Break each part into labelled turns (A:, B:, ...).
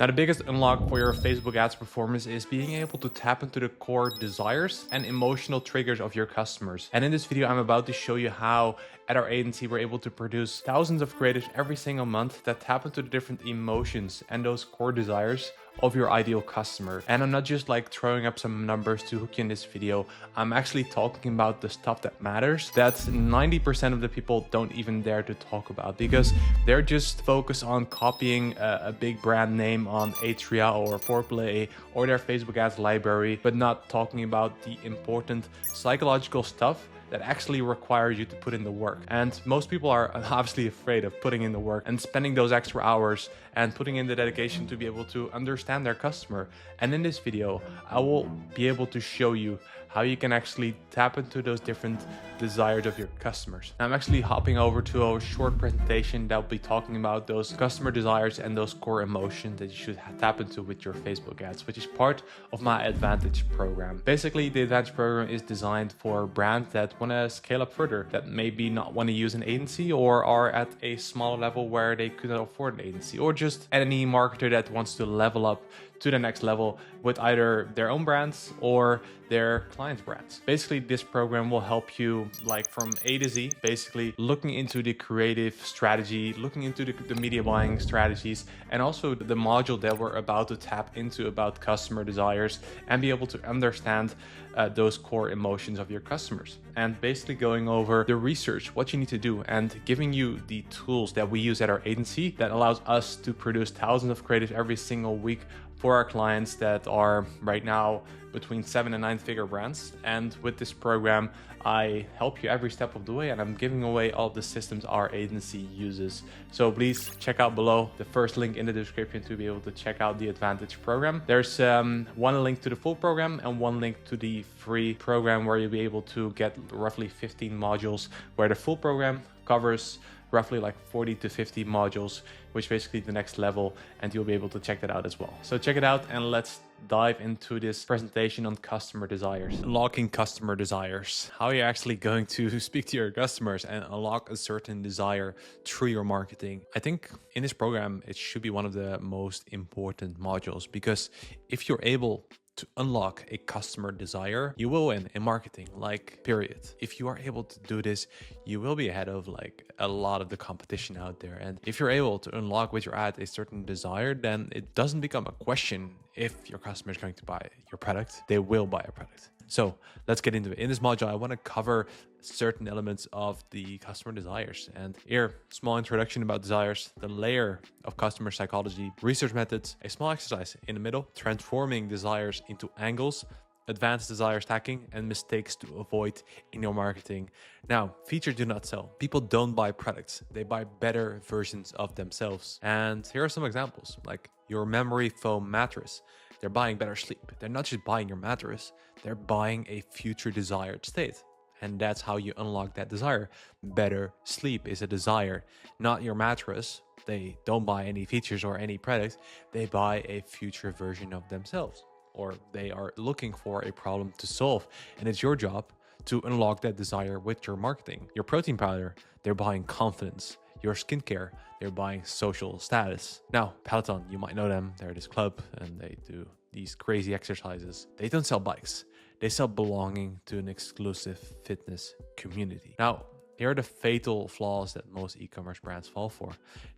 A: Now, the biggest unlock for your Facebook ads performance is being able to tap into the core desires and emotional triggers of your customers. And in this video, I'm about to show you how at our agency, we're able to produce thousands of creatives every single month that tap into the different emotions and those core desires of your ideal customer. And I'm not just like throwing up some numbers to hook you in this video. I'm actually talking about the stuff that matters that 90% of the people don't even dare to talk about, because they're just focused on copying a big brand name on Atria or Foreplay or their Facebook ads library, but not talking about the important psychological stuff that actually requires you to put in the work. And most people are obviously afraid of putting in the work and spending those extra hours and putting in the dedication to be able to understand their customer. And in this video, I will be able to show you how you can actually tap into those different desires of your customers. I'm actually hopping over to a short presentation that will be talking about those customer desires and those core emotions that you should tap into with your Facebook ads, which is part of my Advantage program. Basically, the Advantage program is designed for brands that want to scale up further, that maybe not want to use an agency or are at a smaller level where they could not afford an agency, or just any marketer that wants to level up to the next level with either their own brands or their clients' brands. Basically, this program will help you like from A to Z, basically looking into the creative strategy, looking into the media buying strategies, and also the module that we're about to tap into about customer desires and be able to understand those core emotions of your customers, and basically going over the research, what you need to do, and giving you the tools that we use at our agency that allows us to produce thousands of creatives every single week for our clients that are right now between 7 and 9 figure brands. And with this program, I help you every step of the way, and I'm giving away all the systems our agency uses. So please check out below the first link in the description to be able to check out the Advantage program. There's one link to the full program and one link to the free program where you'll be able to get roughly 15 modules, where the full program covers roughly like 40 to 50 modules, which basically the next level, and you'll be able to check that out as well. So check it out, and let's dive into this presentation on customer desires. Unlocking customer desires. How are you actually going to speak to your customers and unlock a certain desire through your marketing? I think in this program, it should be one of the most important modules, because if you're able to unlock a customer desire, you will win in marketing, like period. If you are able to do this, you will be ahead of like a lot of the competition out there. And if you're able to unlock with your ad a certain desire, then it doesn't become a question if your customer is going to buy your product. They will buy a product. So let's get into it. In this module, I want to cover certain elements of the customer desires. And here, small introduction about desires, the layer of customer psychology, research methods, a small exercise in the middle, transforming desires into angles, advanced desire stacking, and mistakes to avoid in your marketing. Now, features do not sell. People don't buy products. They buy better versions of themselves. And here are some examples, like your memory foam mattress. They're buying better sleep. They're not just buying your mattress, they're buying a future desired state. And that's how you unlock that desire. Better sleep is a desire, not your mattress. They don't buy any features or any products. They buy a future version of themselves, or they are looking for a problem to solve. And it's your job to unlock that desire with your marketing. Your protein powder, they're buying confidence. Your skincare, they're buying social status. Now, Peloton, you might know them. They're this club and they do these crazy exercises. They don't sell bikes. They sell belonging to an exclusive fitness community. Now, here are the fatal flaws that most e-commerce brands fall for.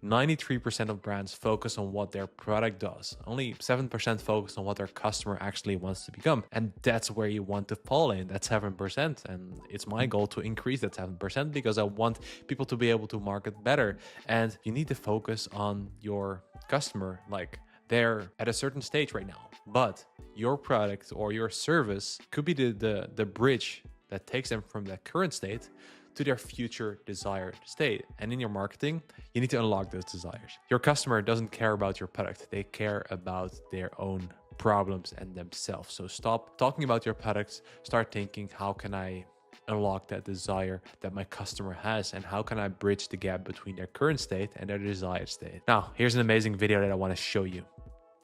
A: 93% of brands focus on what their product does. Only 7% focus on what their customer actually wants to become. And that's where you want to fall in, that 7%. And it's my goal to increase that 7% because I want people to be able to market better. And you need to focus on your customer. Like, they're at a certain stage right now, but your product or your service could be the bridge that takes them from that current state to their future desired state. And in your marketing, you need to unlock those desires. Your customer doesn't care about your product. They care about their own problems and themselves. So stop talking about your products. Start thinking, how can I unlock that desire that my customer has, and how can I bridge the gap between their current state and their desired state? Now, here's an amazing video that I want to show you.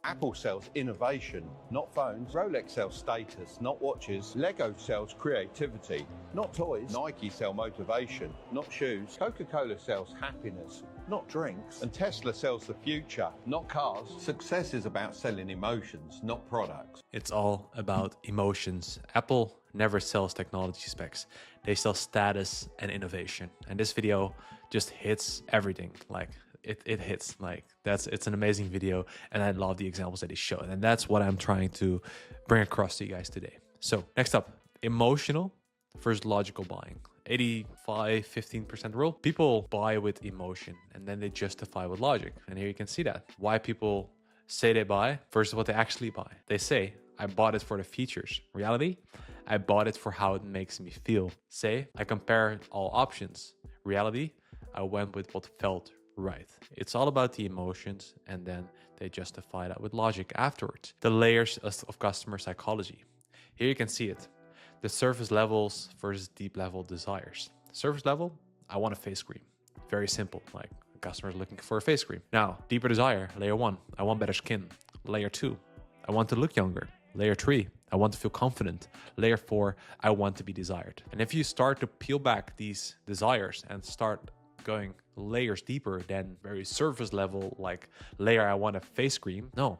B: Apple sells innovation, not phones. Rolex sells status, not watches. Lego sells creativity, not toys. Nike sell motivation, not shoes. Coca-Cola sells happiness, not drinks. And Tesla sells the future, not cars. Success is about selling emotions, not products.
A: It's all about emotions. Apple never sells technology specs. They sell status and innovation. And this video just hits everything. Like it hits, like it's an amazing video, and I love the examples that they show, and that's what I'm trying to bring across to you guys today. So next up, emotional versus logical buying. 85-15% rule. People buy with emotion and then they justify with logic, and here you can see that why people say they buy versus what they actually buy. They say, I bought it for the features. Reality, I bought it for how it makes me feel. Say, I compared all options. Reality, I went with what felt right. It's all about the emotions, and then they justify that with logic afterwards. The layers of customer psychology. Here you can see it. The surface levels versus deep level desires. Surface level, I want a face cream. Very simple, like the customer is looking for a face cream. Now, deeper desire, layer 1, I want better skin. Layer 2, I want to look younger. Layer 3, I want to feel confident. Layer 4, I want to be desired. And if you start to peel back these desires and start going layers deeper than very surface level, like layer, I want a face cream. No,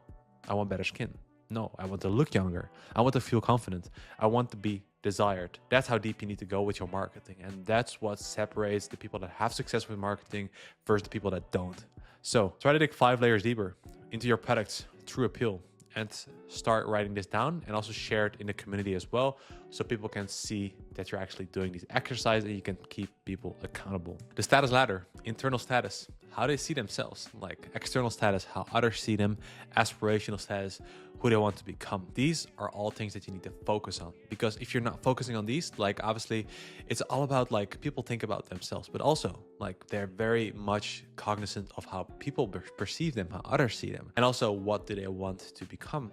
A: I want better skin. No, I want to look younger. I want to feel confident. I want to be desired. That's how deep you need to go with your marketing. And that's what separates the people that have success with marketing versus the people that don't. So try to dig 5 layers deeper into your product's true appeal, and start writing this down, and also share it in the community as well, so people can see that you're actually doing these exercises and you can keep people accountable. The status ladder, internal status, how they see themselves, like external status, how others see them, aspirational status, who they want to become. These are all things that you need to focus on, because if you're not focusing on these, like obviously it's all about like people think about themselves, but also like they're very much cognizant of how people perceive them, how others see them, and also what do they want to become.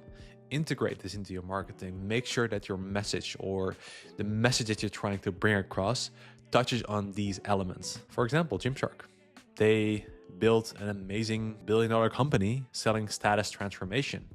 A: Integrate this into your marketing. Make sure that your message or the message that you're trying to bring across touches on these elements. For example, Gymshark. They built an amazing billion-dollar company selling status transformation.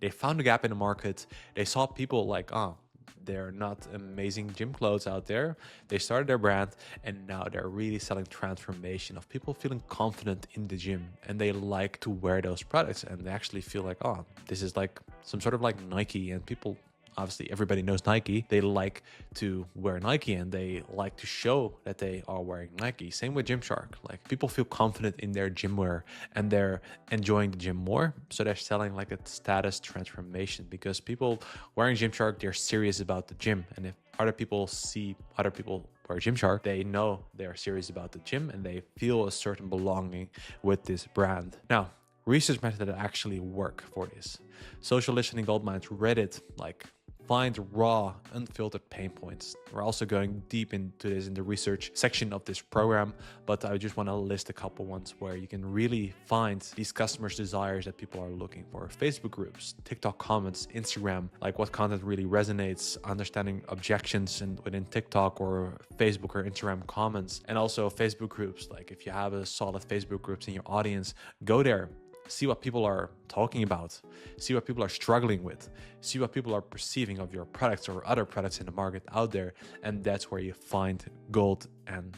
A: They found a gap in the market. They saw people like, oh, they're not amazing gym clothes out there. They started their brand, and now they're really selling transformation of people feeling confident in the gym, and they like to wear those products, and they actually feel like, oh, this is like some sort of like Nike, and people, obviously everybody knows Nike. They like to wear Nike, and they like to show that they are wearing Nike. Same with Gymshark. Like people feel confident in their gym wear, and they're enjoying the gym more. So they're selling like a status transformation, because people wearing Gymshark, they're serious about the gym. And if other people see other people wear Gymshark, they know they're serious about the gym, and they feel a certain belonging with this brand. Now, research methods that actually work for this. Social listening goldmines, Reddit, like find raw, unfiltered pain points. We're also going deep into this in the research section of this program, but I just want to list a couple ones where you can really find these customers' desires that people are looking for. Facebook groups, TikTok comments, Instagram, like what content really resonates, understanding objections and within TikTok or Facebook or Instagram comments, and also Facebook groups. Like if you have a solid Facebook groups in your audience, go there. See what people are talking about, see what people are struggling with, see what people are perceiving of your products or other products in the market out there. And that's where you find gold and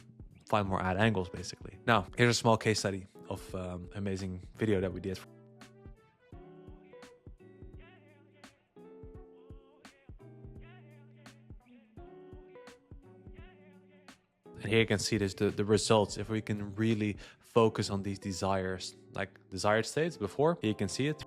A: find more ad angles, basically. Now, here's a small case study of amazing video that we did. And here you can see this, the results, if we can really focus on these desires, like desired states before. Here you can see it.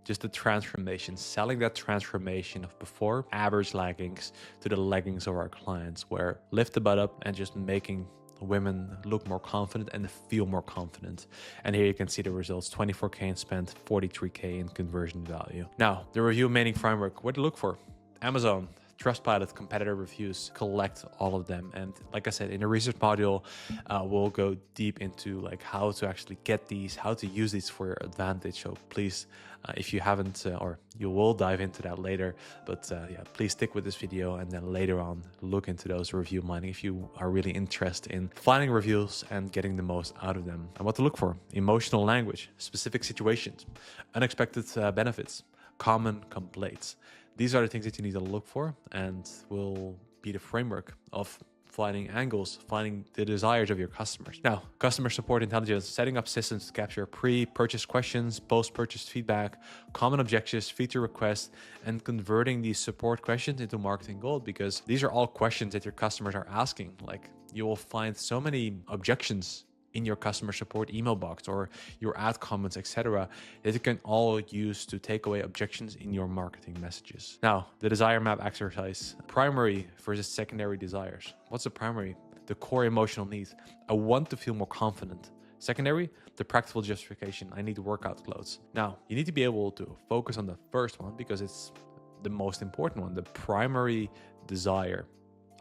A: Just the transformation, selling that transformation of before average leggings to the leggings of our clients, where lift the butt up and just making women look more confident and feel more confident. And here you can see the results, 24K in spend, 43K in conversion value. Now, the review meaning framework, what to look for. Amazon, Trustpilot, competitor reviews, collect all of them. And like I said, in the research module, we'll go deep into like how to actually get these, how to use these for your advantage. So please, if you haven't, or you will dive into that later, but yeah, please stick with this video and then later on look into those review mining if you are really interested in finding reviews and getting the most out of them. And what to look for: emotional language, specific situations, unexpected benefits, common complaints. These are the things that you need to look for and will be the framework of finding angles, finding the desires of your customers. Now, customer support intelligence, setting up systems to capture pre-purchase questions, post-purchase feedback, common objections, feature requests, and converting these support questions into marketing gold, because these are all questions that your customers are asking. Like, you will find so many objections in your customer support email box or your ad comments, etc., that you can all use to take away objections in your marketing messages. Now, the desire map exercise, primary versus secondary desires. What's the primary? The core emotional needs. I want to feel more confident. Secondary, the practical justification. I need workout clothes. Now, you need to be able to focus on the first one because it's the most important one, the primary desire.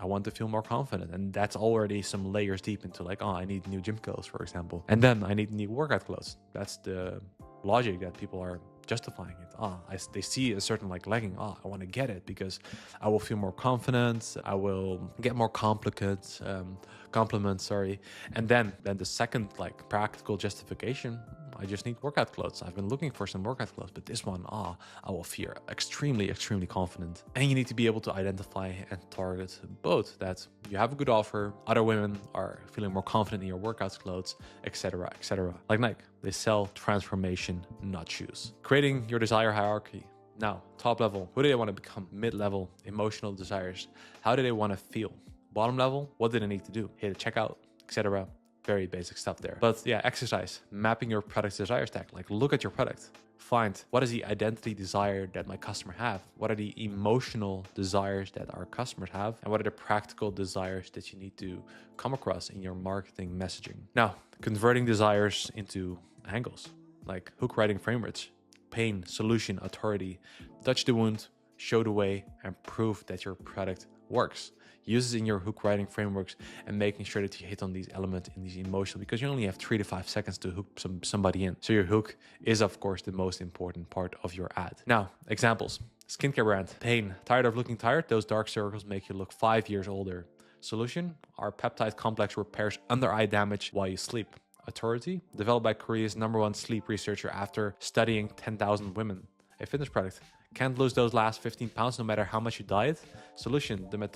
A: I want to feel more confident. And that's already some layers deep into like, oh, I need new gym clothes, for example. And then I need new workout clothes. That's the logic that people are justifying it. They see a certain like legging. I want to get it because I will feel more confident. I will get more compliments. And then the second like practical justification, I just need workout clothes. I've been looking for some workout clothes, but this one, I will feel extremely confident. And you need to be able to identify and target both, that you have a good offer, other women are feeling more confident in your workout clothes, etc., etc. Like Nike, they sell transformation, not shoes. Creating your desire hierarchy. Now, top level, who do they want to become? Mid-level, emotional desires. How do they want to feel? Bottom level, what do they need to do? Hit a checkout, etc. Very basic stuff there. But yeah, exercise, mapping your product desire stack. Like, look at your product. Find what is the identity desire that my customer have? What are the emotional desires that our customers have? And what are the practical desires that you need to come across in your marketing messaging? Now, converting desires into angles, like hook writing frameworks, pain, solution, authority, touch the wound, show the way, and prove that your product works. Use it in your hook writing frameworks and making sure that you hit on these elements in these emotional, because you only have 3 to 5 seconds to hook somebody in. So your hook is, of course, the most important part of your ad. Now, examples. Skincare brand. Pain. Tired of looking tired? Those dark circles make you look 5 years older. Solution. Our peptide complex repairs under eye damage while you sleep. Authority. Developed by Korea's #1 sleep researcher after studying 10,000 women. A fitness product. Can't lose those last 15 pounds no matter how much you diet? Solution. The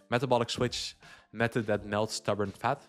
A: metabolic switch method that melts stubborn fat.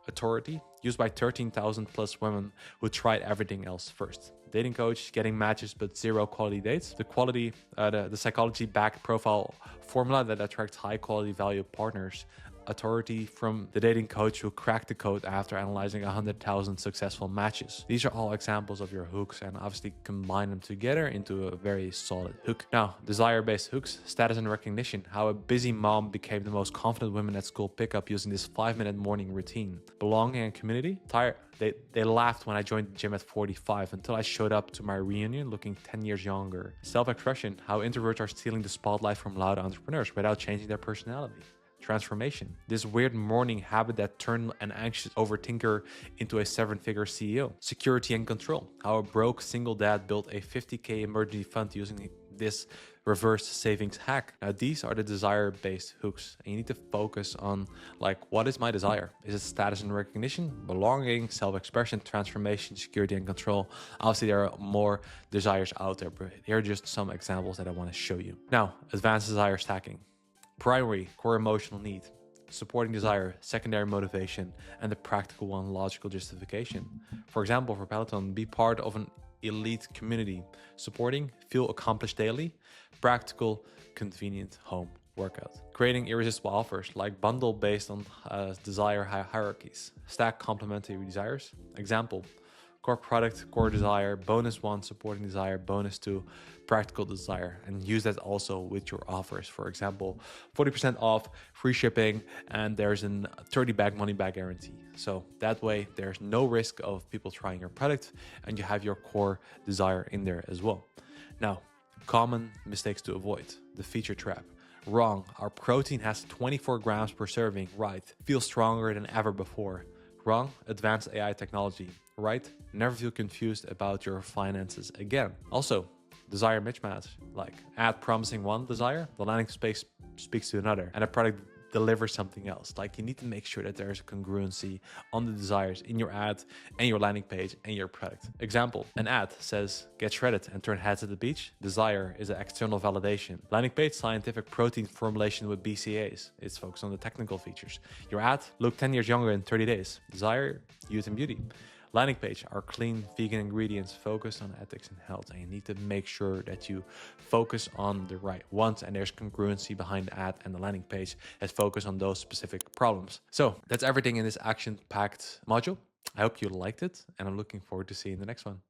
A: Authority, used by 13,000 plus women who tried everything else first. Dating coach, getting matches but zero quality dates. The psychology-backed profile formula that attracts high quality value partners. Authority, from the dating coach who cracked the code after analyzing 100,000 successful matches. These are all examples of your hooks, and obviously combine them together into a very solid hook. Now, desire-based hooks, status and recognition. How a busy mom became the most confident women at school pickup using this 5-minute morning routine. Belonging and community. They laughed when I joined the gym at 45 until I showed up to my reunion looking 10 years younger. Self-expression. How introverts are stealing the spotlight from loud entrepreneurs without changing their personality. Transformation. This weird morning habit that turned an anxious overthinker into a 7-figure CEO. Security and control. How a broke single dad built a 50K emergency fund using this reverse savings hack. Now, these are the desire-based hooks, and you need to focus on like, what is my desire? Is it status and recognition, belonging, self-expression, transformation, security and control? Obviously, there are more desires out there, but here are just some examples that I want to show you. Now, advanced desire stacking. Primary, core emotional need, supporting desire, secondary motivation, and the practical one, logical justification. For example, for Peloton, be part of an elite community, supporting, feel accomplished daily, practical, convenient home workout. Creating irresistible offers, like bundle based on desire hierarchies, stack complementary desires. Example, core product, core desire, bonus 1, supporting desire, bonus 2, practical desire, and use that also with your offers. For example, 40% off, free shipping, and there's a 30-bag money-back guarantee. So that way there's no risk of people trying your product, and you have your core desire in there as well. Now, common mistakes to avoid. The feature trap. Wrong. Our protein has 24 grams per serving. Right. Feels stronger than ever before. Wrong. Advanced AI technology. Right. Never feel confused about your finances again. Also, desire mismatch. Like ad promising one desire, the landing space speaks to another, and a product delivers something else. Like you need to make sure that there's a congruency on the desires in your ad and your landing page and your product. Example, an ad says, get shredded and turn heads at the beach. Desire is an external validation. Landing page, scientific protein formulation with BCAAs. It's focused on the technical features. Your ad, look 10 years younger in 30 days. Desire, youth and beauty. Landing page are clean vegan ingredients focused on ethics and health, and you need to make sure that you focus on the right ones and there's congruency behind the ad and the landing page that focus on those specific problems. So that's everything in this action-packed module. I hope you liked it, and I'm looking forward to seeing the next one.